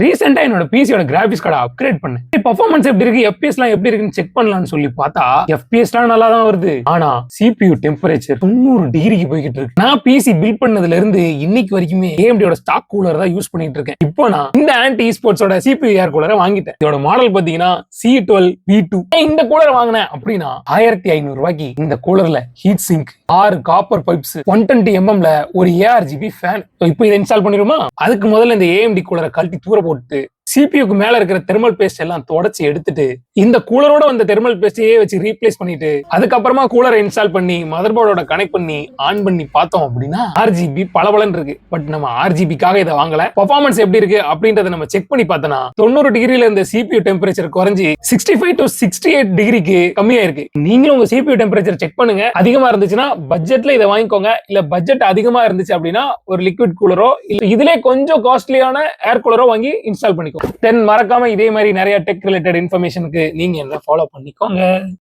ரீசெண்டா என்னோட பிசியோட கிராபிக்ஸ் கார்டை அப்கிரேட் பண்ணேன். பெர்ஃபார்மன்ஸ் எப்படி இருக்கு, FPS எல்லாம் எப்படி இருக்குன்னு செக் பண்ணலாம்னு சொல்லி பார்த்தா FPS எல்லாம் நல்லா தான் வருது. ஆனா CPU டெம்பரேச்சர் 90 டிகிரிக்கு போய்கிட்டு இருக்கு. நான் பிசி பில்ட் பண்ணதுல இருந்து இன்னைக்கு வரைக்குமே AMDயோட ஸ்டாக் கூலர் தான் யூஸ் பண்ணிட்டு இருக்கேன். இப்போ நான் இந்த ஆன்டி ஸ்போர்ட்ஸோட CPU ஏர் கூலரை வாங்கிட்டேன். இதோட மாடல் பாத்தீங்கன்னா C12V2. இந்த கூலர் வாங்கினேன் அப்படின்னா 1500 ரூபாய்க்கு இந்த கூலர்ல heat sink, 6 copper pipes, 120 mm ஒரு ARGB ஃபேன். இப்போ இதை இன்ஸ்டால் பண்ணிடுமா? அதுக்கு முதல்ல இந்த AMD கூலரை கழட்டி தூர போட்டு சிபியூக்கு மேல இருக்கிற தெர்மல் பேஸ்ட் எல்லாம் தொடச்சி எடுத்துட்டு இந்த கூலரோட வந்த தெர்மல் பேஸ்டையே வச்சு ரீப்ளேஸ் பண்ணிட்டு அதுக்கப்புறமா கூலரை இன்ஸ்டால் பண்ணி மதர் போர்டோட கனெக்ட் பண்ணி ஆன் பண்ணி பார்த்தோம் அப்படின்னா RGB பளபளன்னு இருக்கு. பட் நம்ம RGBக்காக இதை வாங்கல. பெர்ஃபார்மன்ஸ் எப்படி இருக்கு அப்படின்றத நம்ம செக் பண்ணி பார்த்தோம்னா 90 டிகிரில இருந்த CPU டெம்பரேச்சர் குறைஞ்சி 65 to 68 டிகிரிக்கு கம்மியா இருக்கு. நீங்களும் உங்க CPU டெம்பரேச்சர் செக் பண்ணுங்க. அதிகமா இருந்துச்சுன்னா பட்ஜெட்ல இதை வாங்கிக்கோங்க. இல்ல பட்ஜெட் அதிகமா இருந்துச்சு அப்படின்னா ஒரு லிக்விட் கூலரோ இல்ல இதுல கொஞ்சம் காஸ்ட்லியான ஏர் கூலரோ வாங்கி இன்ஸ்டால் பண்ணிக்கோ. தென் மறக்காம இதே மாதிரி நிறைய டெக் ரிலேட்டட் இன்ஃபர்மேஷனுக்கு நீங்க என்ன ஃபாலோ பண்ணிக்கோங்க.